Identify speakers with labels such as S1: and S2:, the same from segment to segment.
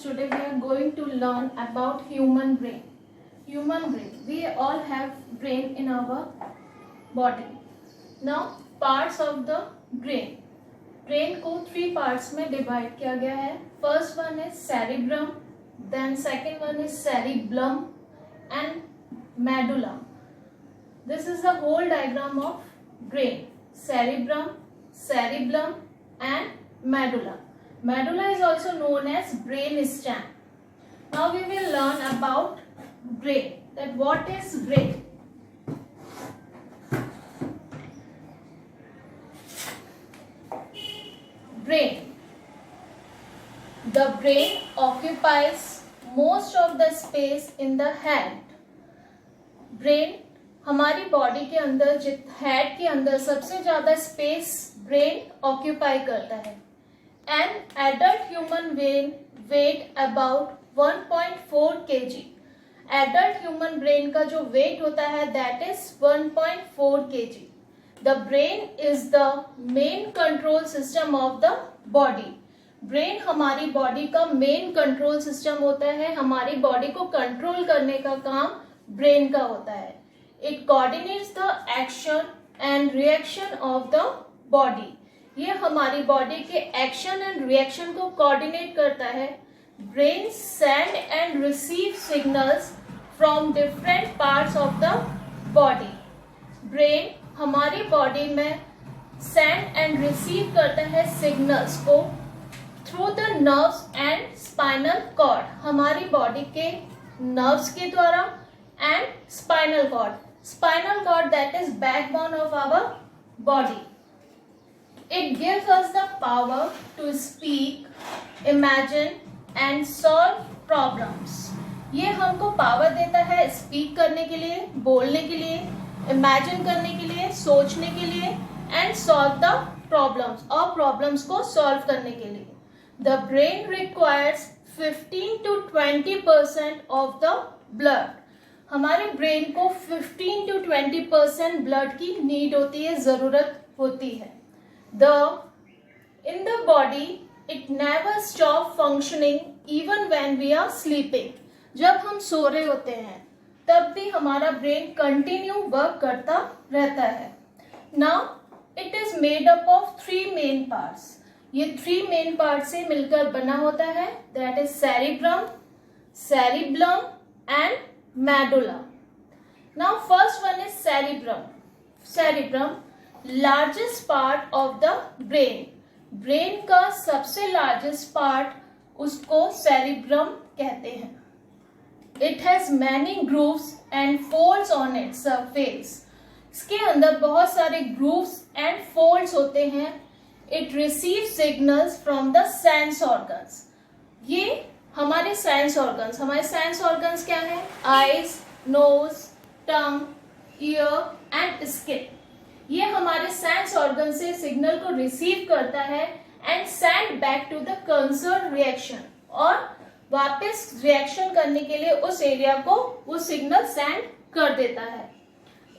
S1: today we are going to learn about human brain. Human brain. We all have brain in our body. Now parts of the brain. Brain को 3 parts में divide किया गया है. First one is cerebrum, then second one is cerebellum and medulla. This is the whole diagram of brain. Cerebrum, cerebellum and medulla. Medulla is also known as brain stem. Now we will learn about brain. That what is brain? Brain. The brain occupies most of the space in the head. Brain हमारी body के अंदर head के अंदर सबसे ज्यादा space brain occupy करता है. An adult human brain weight about 1.4 kg. Adult human brain का जो weight होता है that is 1.4 kg. The brain is the main control system of the body. Brain हमारी बॉडी का मेन कंट्रोल सिस्टम होता है. हमारी बॉडी को कंट्रोल करने का काम ब्रेन का होता है. It coordinates the action and reaction of the body. ये हमारी बॉडी के एक्शन एंड रिएक्शन को कोऑर्डिनेट करता है. Brain send and receive signals from different parts of the body. Brain हमारी बॉडी में सेंड एंड रिसीव करता है सिग्नल्स को through the nerves and spinal cord. हमारी बॉडी के नर्व्स के द्वारा and spinal cord. Spinal cord, that is backbone of our body. It gives us the power to speak, imagine and solve problems. ये हमको power देता है speak करने के लिए, बोलने के लिए, इमेजिन करने के लिए, सोचने के लिए एंड सॉल्व द प्रॉब्लम्स और प्रॉब्लम्स को सॉल्व करने के लिए. The brain requires 15 to 20% of the blood. हमारे ब्रेन को 15 to 20% ब्लड की नीड होती है, जरूरत होती है. In the body it never stop functioning even when we are sleeping. जब हम सो रहे होते हैं तब भी हमारा ब्रेन कंटिन्यू वर्क करता रहता है. Now it is made up of 3 main parts. ये 3 मेन पार्ट से मिलकर बना होता है. That is cerebrum, cerebellum and medulla. Now first one is cerebrum. Cerebrum, largest part of the brain. Brain का सबसे largest part उसको cerebrum कहते हैं. It has many grooves and folds on its surface. इसके अंदर बहुत सारे grooves and folds होते हैं. It receives signals from the sense organs. ये हमारे सेंस ऑर्गन्स क्या है? Eyes, nose, tongue, ear and skin. ये हमारे सेंस ऑर्गन से सिग्नल को रिसीव करता है and send back to the concern reaction. और वापस रिएक्शन करने के लिए उस एरिया को वो सिग्नल सेंड कर देता है.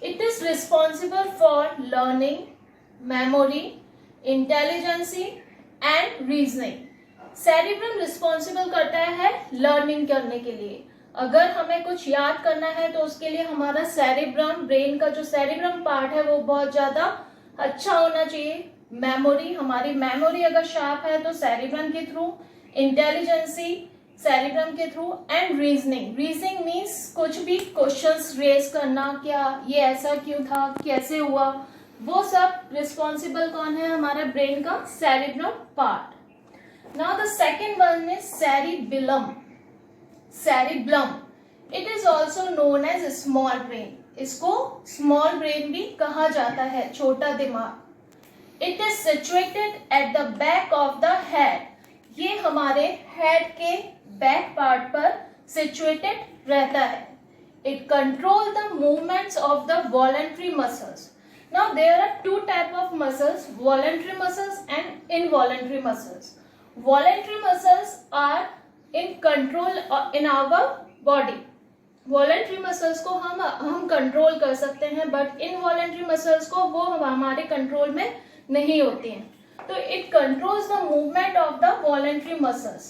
S1: It is responsible for learning, memory, intelligency and reasoning. Cerebrum responsible करता है लर्निंग करने के लिए. अगर हमें कुछ याद करना है तो उसके लिए हमारा सेरिब्रम, ब्रेन का जो सेरिब्रम पार्ट है वो बहुत ज्यादा अच्छा होना चाहिए. मेमोरी, हमारी मेमोरी अगर शार्प है तो सेरिब्रम के थ्रू, इंटेलिजेंसी सेरिब्रम के through and reasoning. Reasoning means कुछ भी क्वेश्चंस रेज करना, क्या ये ऐसा क्यों था, कैसे हुआ, वो सब रिस्पॉन्सिबल कौन है? हमारा ब्रेन का cerebrum part. Now the second one is cerebellum. Cerebellum. It is also known as small brain. इसको small brain भी कहा जाता है, छोटा दिमाग. It is situated at the back of the head. ये हमारे head के back part पर situated रहता है. It controls the movements of the voluntary muscles. Now there are 2 type of muscles, voluntary muscles and involuntary muscles. Voluntary muscles are in control in our body. Voluntary muscles को हम control कर सकते हैं, but involuntary muscles को वो हमारे control में नहीं होती हैं. तो it controls the movement of the voluntary muscles.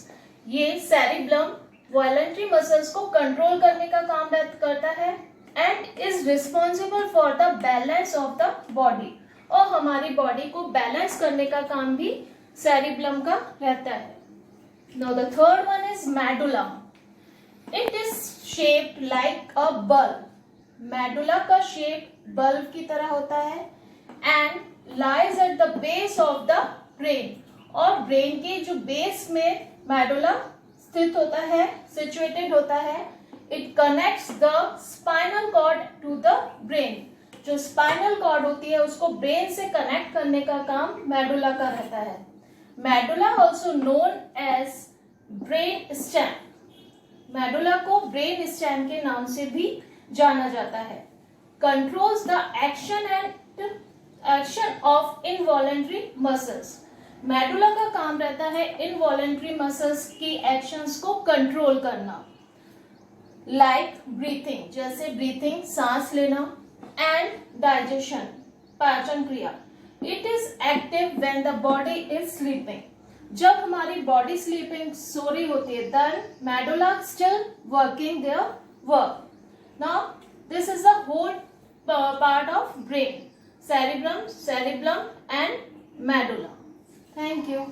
S1: ये सेरिब्लम वॉलंटरी मसल्स को कंट्रोल करने का काम करता है and is responsible for the balance of the body, और हमारी बॉडी को बैलेंस करने का काम भी सेरिब्लम का रहता है. Now the third one is medulla. It is shaped like a bulb. Medulla का शेप बल्ब की तरह होता है and lies at the base of the brain, और ब्रेन के जो बेस में मेडुला स्थित होता है, सिचुएटेड होता है. It connects the spinal cord to the brain. जो स्पाइनल कॉर्ड होती है उसको ब्रेन से कनेक्ट करने का काम मेडुला का रहता है. Medulla also known as brain stem. Medulla को ब्रेन स्टेम के नाम से भी जाना जाता है. Controls the action of involuntary muscles. Medulla का काम रहता है इनवॉलेंट्री मसल्स की एक्शंस को कंट्रोल करना. लाइक ब्रीथिंग, जैसे ब्रीथिंग सांस लेना, एंड डाइजेशन पाचन क्रिया. It is active when the body is sleeping. जब हमारी बॉडी स्लीपिंग सो रही होती है then medulla still working their work. Now this is the whole part of brain, cerebrum and medulla. Thank you.